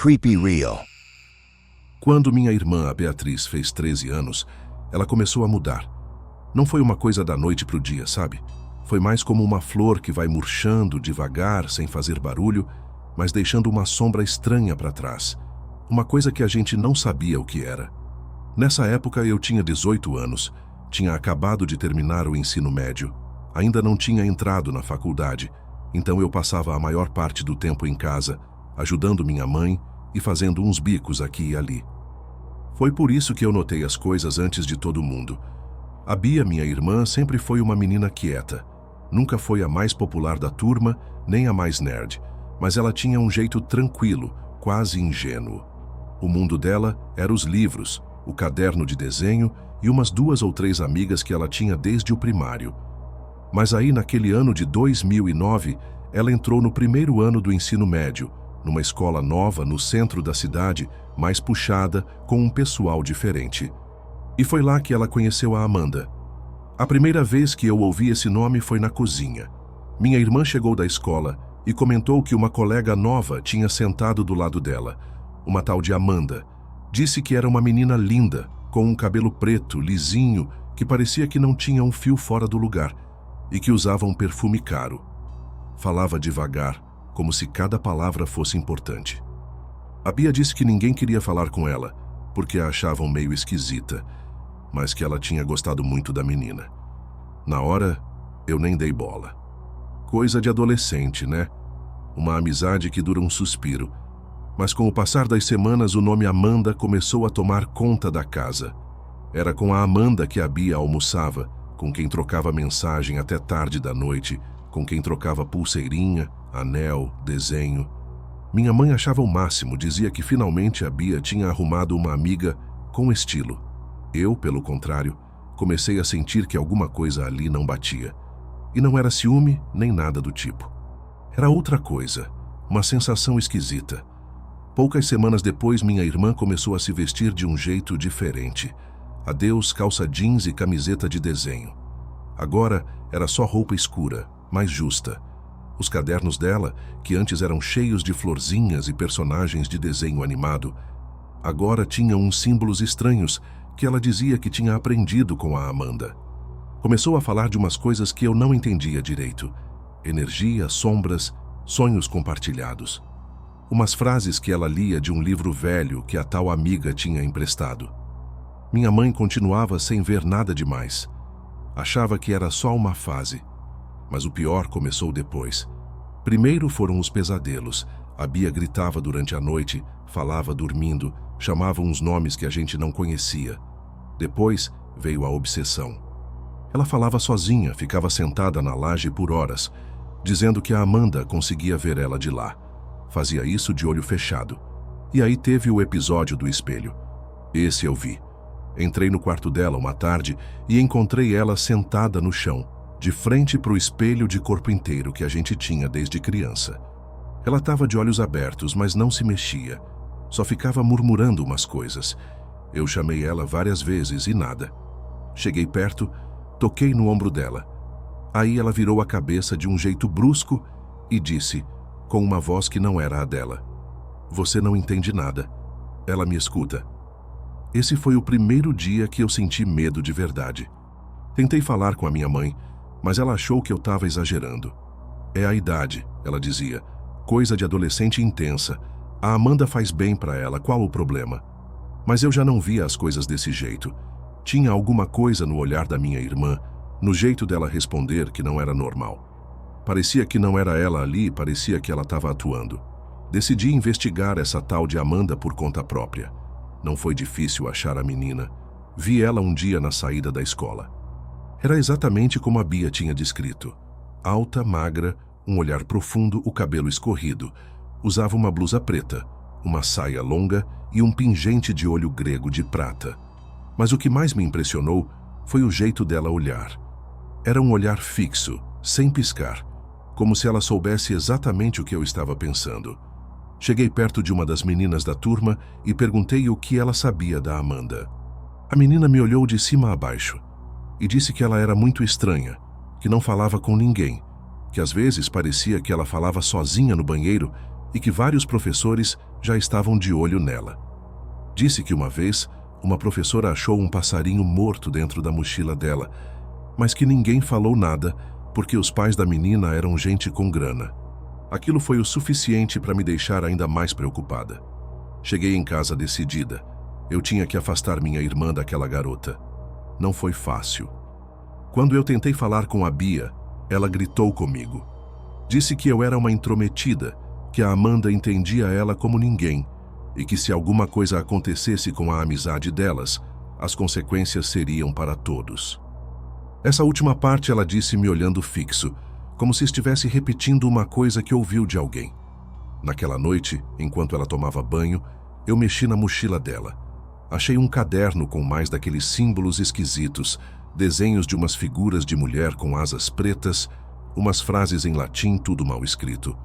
Creepy Real. Quando minha irmã, a Beatriz, fez 13 anos, ela começou a mudar. Não foi uma coisa da noite para o dia, sabe? Foi mais como uma flor que vai murchando devagar, sem fazer barulho, mas deixando uma sombra estranha para trás. Uma coisa que a gente não sabia o que era. Nessa época eu tinha 18 anos, tinha acabado de terminar o ensino médio, ainda não tinha entrado na faculdade, então eu passava a maior parte do tempo em casa, ajudando minha mãe e fazendo uns bicos aqui e ali. Foi por isso que eu notei as coisas antes de todo mundo. A Bia, minha irmã, sempre foi uma menina quieta. Nunca foi a mais popular da turma, nem a mais nerd, mas ela tinha um jeito tranquilo, quase ingênuo. O mundo dela era os livros, o caderno de desenho e umas 2 ou 3 amigas que ela tinha desde o primário. Mas aí, naquele ano de 2009, ela entrou no primeiro ano do ensino médio, numa escola nova no centro da cidade, mais puxada, com um pessoal diferente. E foi lá que ela conheceu a Amanda. A primeira vez que eu ouvi esse nome foi na cozinha. Minha irmã chegou da escola e comentou que uma colega nova tinha sentado do lado dela, uma tal de Amanda. Disse que era uma menina linda, com um cabelo preto, lisinho, que parecia que não tinha um fio fora do lugar, e que usava um perfume caro. Falava devagar, como se cada palavra fosse importante. A Bia disse que ninguém queria falar com ela, porque a achavam meio esquisita, mas que ela tinha gostado muito da menina. Na hora, eu nem dei bola. Coisa de adolescente, né? Uma amizade que dura um suspiro. Mas com o passar das semanas, o nome Amanda começou a tomar conta da casa. Era com a Amanda que a Bia almoçava, com quem trocava mensagem até tarde da noite, com quem trocava pulseirinha, anel, desenho. Minha mãe achava o máximo, dizia que finalmente a Bia tinha arrumado uma amiga com estilo. Eu, pelo contrário, comecei a sentir que alguma coisa ali não batia. E não era ciúme nem nada do tipo. Era outra coisa, uma sensação esquisita. Poucas semanas depois, minha irmã começou a se vestir de um jeito diferente. Adeus calça jeans e camiseta de desenho. Agora era só roupa escura, mais justa. Os cadernos dela, que antes eram cheios de florzinhas e personagens de desenho animado, agora tinham uns símbolos estranhos que ela dizia que tinha aprendido com a Amanda. Começou a falar de umas coisas que eu não entendia direito. Energia, sombras, sonhos compartilhados. Umas frases que ela lia de um livro velho que a tal amiga tinha emprestado. Minha mãe continuava sem ver nada demais. Achava que era só uma fase. Mas o pior começou depois. Primeiro foram os pesadelos. A Bia gritava durante a noite, falava dormindo, chamava uns nomes que a gente não conhecia. Depois veio a obsessão. Ela falava sozinha, ficava sentada na laje por horas, dizendo que a Amanda conseguia ver ela de lá. Fazia isso de olho fechado. E aí teve o episódio do espelho. Esse eu vi. Entrei no quarto dela uma tarde e encontrei ela sentada no chão, de frente para o espelho de corpo inteiro que a gente tinha desde criança. Ela estava de olhos abertos, mas não se mexia. Só ficava murmurando umas coisas. Eu chamei ela várias vezes e nada. Cheguei perto, toquei no ombro dela. Aí ela virou a cabeça de um jeito brusco e disse, com uma voz que não era a dela: "Você não entende nada." Ela me escuta. Esse foi o primeiro dia que eu senti medo de verdade. Tentei falar com a minha mãe, mas ela achou que eu estava exagerando. "É a idade," ela dizia. "Coisa de adolescente intensa. A Amanda faz bem para ela, qual o problema?" Mas eu já não via as coisas desse jeito. Tinha alguma coisa no olhar da minha irmã, no jeito dela responder, que não era normal. Parecia que não era ela ali, parecia que ela estava atuando. Decidi investigar essa tal de Amanda por conta própria. Não foi difícil achar a menina. Vi ela um dia na saída da escola. Era exatamente como a Bia tinha descrito. Alta, magra, um olhar profundo, o cabelo escorrido. Usava uma blusa preta, uma saia longa e um pingente de olho grego de prata. Mas o que mais me impressionou foi o jeito dela olhar. Era um olhar fixo, sem piscar, como se ela soubesse exatamente o que eu estava pensando. Cheguei perto de uma das meninas da turma e perguntei o que ela sabia da Amanda. A menina me olhou de cima a baixo e disse que ela era muito estranha, que não falava com ninguém, que às vezes parecia que ela falava sozinha no banheiro e que vários professores já estavam de olho nela. Disse que uma vez uma professora achou um passarinho morto dentro da mochila dela, mas que ninguém falou nada porque os pais da menina eram gente com grana. Aquilo foi o suficiente para me deixar ainda mais preocupada. Cheguei em casa decidida. Eu tinha que afastar minha irmã daquela garota. Não foi fácil. Quando eu tentei falar com a Bia, ela gritou comigo. Disse que eu era uma intrometida, que a Amanda entendia ela como ninguém e que se alguma coisa acontecesse com a amizade delas, as consequências seriam para todos. Essa última parte ela disse me olhando fixo, como se estivesse repetindo uma coisa que ouviu de alguém. Naquela noite, enquanto ela tomava banho, eu mexi na mochila dela. Achei um caderno com mais daqueles símbolos esquisitos, desenhos de umas figuras de mulher com asas pretas, umas frases em latim tudo mal escrito.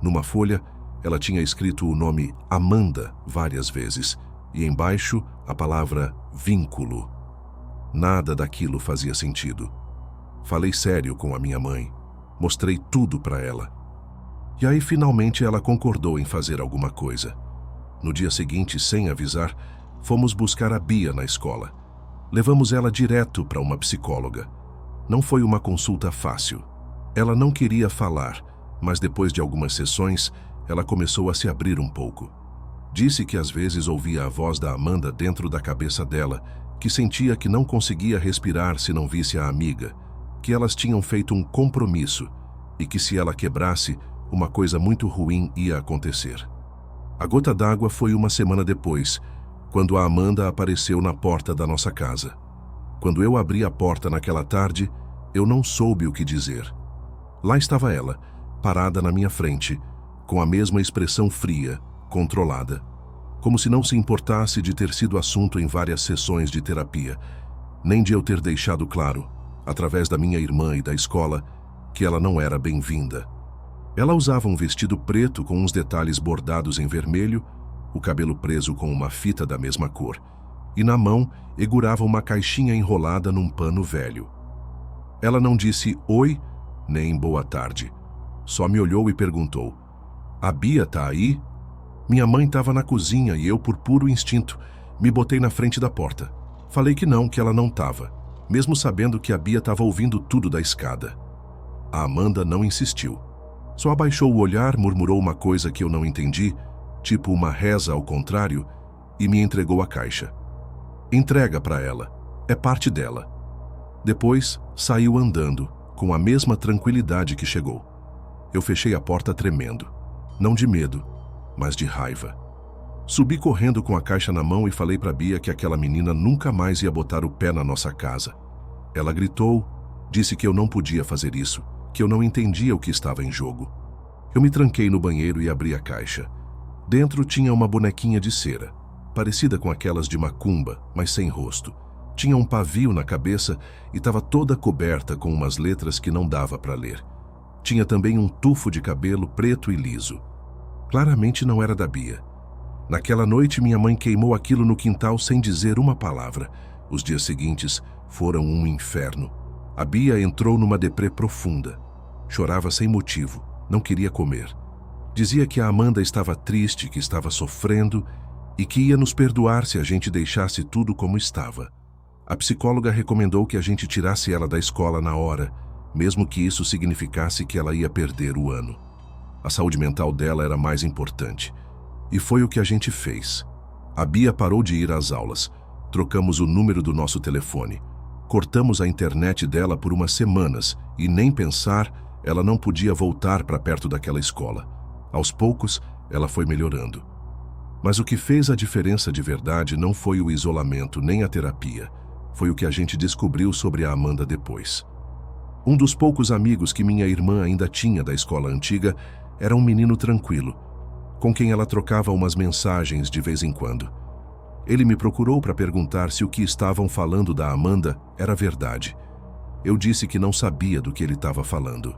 Numa folha, ela tinha escrito o nome Amanda várias vezes, e embaixo a palavra vínculo. Nada daquilo fazia sentido. Falei sério com a minha mãe. Mostrei tudo para ela. E aí, finalmente, ela concordou em fazer alguma coisa. No dia seguinte, sem avisar, fomos buscar a Bia na escola. Levamos ela direto para uma psicóloga. Não foi uma consulta fácil. Ela não queria falar, mas depois de algumas sessões, ela começou a se abrir um pouco. Disse que às vezes ouvia a voz da Amanda dentro da cabeça dela, que sentia que não conseguia respirar se não visse a amiga, que elas tinham feito um compromisso e que se ela quebrasse, uma coisa muito ruim ia acontecer. A gota d'água foi uma semana depois, quando a Amanda apareceu na porta da nossa casa. Quando eu abri a porta naquela tarde, eu não soube o que dizer. Lá estava ela, parada na minha frente, com a mesma expressão fria, controlada, como se não se importasse de ter sido assunto em várias sessões de terapia, nem de eu ter deixado claro, através da minha irmã e da escola, que ela não era bem-vinda. Ela usava um vestido preto com uns detalhes bordados em vermelho, o cabelo preso com uma fita da mesma cor, e na mão segurava uma caixinha enrolada num pano velho. Ela não disse oi, nem boa tarde. Só me olhou e perguntou: "A Bia tá aí?" Minha mãe estava na cozinha e eu, por puro instinto, me botei na frente da porta. Falei que ela não estava, mesmo sabendo que a Bia estava ouvindo tudo da escada. A Amanda não insistiu. Só abaixou o olhar, murmurou uma coisa que eu não entendi, tipo uma reza ao contrário, e me entregou a caixa. Entrega para ela, é parte dela. Depois, saiu andando, com a mesma tranquilidade que chegou. Eu fechei a porta tremendo, não de medo, mas de raiva. Subi correndo com a caixa na mão e falei para Bia que aquela menina nunca mais ia botar o pé na nossa casa. Ela gritou, disse que eu não podia fazer isso, que eu não entendia o que estava em jogo. Eu me tranquei no banheiro e abri a caixa. Dentro tinha uma bonequinha de cera, parecida com aquelas de macumba, mas sem rosto. Tinha um pavio na cabeça e estava toda coberta com umas letras que não dava para ler. Tinha também um tufo de cabelo preto e liso. Claramente não era da Bia. Naquela noite, minha mãe queimou aquilo no quintal sem dizer uma palavra. Os dias seguintes foram um inferno. A Bia entrou numa deprê profunda. Chorava sem motivo, não queria comer. Dizia que a Amanda estava triste, que estava sofrendo e que ia nos perdoar se a gente deixasse tudo como estava. A psicóloga recomendou que a gente tirasse ela da escola na hora, mesmo que isso significasse que ela ia perder o ano. A saúde mental dela era mais importante. E foi o que a gente fez. A Bia parou de ir às aulas. Trocamos o número do nosso telefone. Cortamos a internet dela por umas semanas e, nem pensar, ela não podia voltar para perto daquela escola. Aos poucos, ela foi melhorando. Mas o que fez a diferença de verdade não foi o isolamento nem a terapia. Foi o que a gente descobriu sobre a Amanda depois. Um dos poucos amigos que minha irmã ainda tinha da escola antiga era um menino tranquilo, com quem ela trocava umas mensagens de vez em quando. Ele me procurou para perguntar se o que estavam falando da Amanda era verdade. Eu disse que não sabia do que ele estava falando.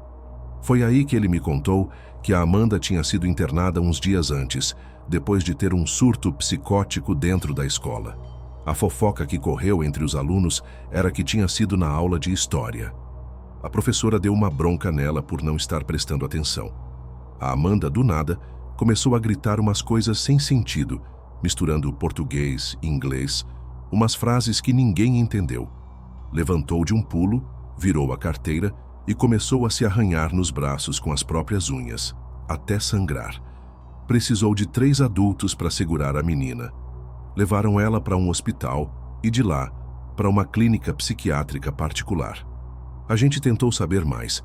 Foi aí que ele me contou que a Amanda tinha sido internada uns dias antes, depois de ter um surto psicótico dentro da escola. A fofoca que correu entre os alunos era que tinha sido na aula de história. A professora deu uma bronca nela por não estar prestando atenção. A Amanda, do nada, começou a gritar umas coisas sem sentido, misturando português e inglês, umas frases que ninguém entendeu. Levantou de um pulo, virou a carteira e começou a se arranhar nos braços com as próprias unhas, até sangrar. Precisou de 3 adultos para segurar a menina. Levaram ela para um hospital e de lá para uma clínica psiquiátrica particular. A gente tentou saber mais.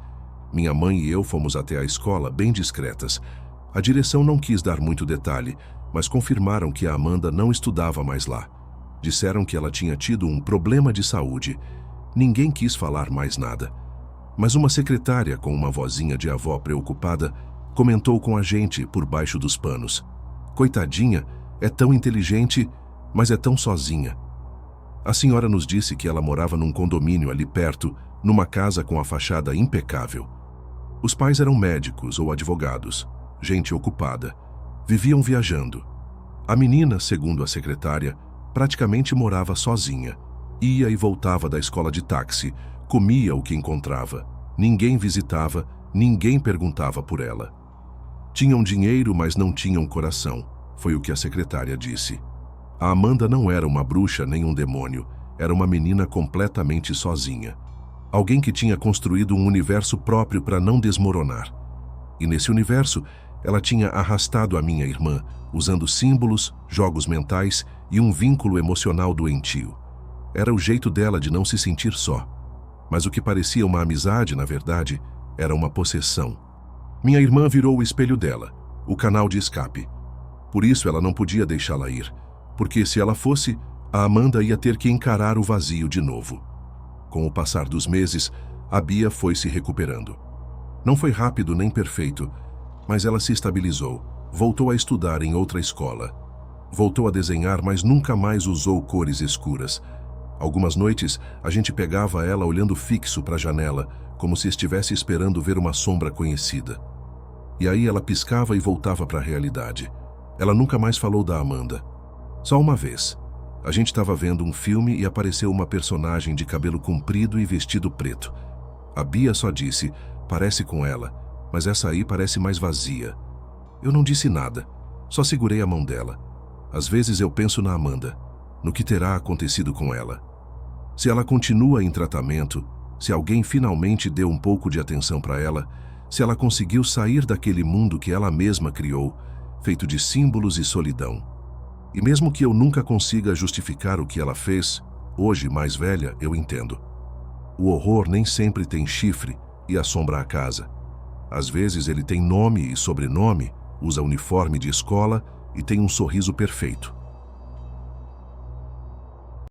Minha mãe e eu fomos até a escola bem discretas. A direção não quis dar muito detalhe, mas confirmaram que a Amanda não estudava mais lá. Disseram que ela tinha tido um problema de saúde. Ninguém quis falar mais nada. Mas uma secretária, com uma vozinha de avó preocupada, comentou com a gente por baixo dos panos. Coitadinha, é tão inteligente, mas é tão sozinha. A senhora nos disse que ela morava num condomínio ali perto, numa casa com a fachada impecável. Os pais eram médicos ou advogados, gente ocupada. Viviam viajando. A menina, segundo a secretária, praticamente morava sozinha. Ia e voltava da escola de táxi, comia o que encontrava. Ninguém visitava, ninguém perguntava por ela. Tinham dinheiro, mas não tinham coração, foi o que a secretária disse. A Amanda não era uma bruxa nem um demônio, era uma menina completamente sozinha. Alguém que tinha construído um universo próprio para não desmoronar. E nesse universo, ela tinha arrastado a minha irmã, usando símbolos, jogos mentais e um vínculo emocional doentio. Era o jeito dela de não se sentir só. Mas o que parecia uma amizade, na verdade, era uma possessão. Minha irmã virou o espelho dela, o canal de escape. Por isso ela não podia deixá-la ir, porque se ela fosse, a Amanda ia ter que encarar o vazio de novo. Com o passar dos meses, a Bia foi se recuperando. Não foi rápido nem perfeito, mas ela se estabilizou, voltou a estudar em outra escola. Voltou a desenhar, mas nunca mais usou cores escuras. Algumas noites, a gente pegava ela olhando fixo para a janela, como se estivesse esperando ver uma sombra conhecida. E aí ela piscava e voltava para a realidade. Ela nunca mais falou da Amanda. Só uma vez. A gente estava vendo um filme e apareceu uma personagem de cabelo comprido e vestido preto. A Bia só disse, parece com ela, mas essa aí parece mais vazia. Eu não disse nada, só segurei a mão dela. Às vezes eu penso na Amanda, no que terá acontecido com ela. Se ela continua em tratamento, se alguém finalmente deu um pouco de atenção para ela, se ela conseguiu sair daquele mundo que ela mesma criou, feito de símbolos e solidão. E mesmo que eu nunca consiga justificar o que ela fez, hoje, mais velha, eu entendo. O horror nem sempre tem chifre e assombra a casa. Às vezes ele tem nome e sobrenome, usa uniforme de escola e tem um sorriso perfeito.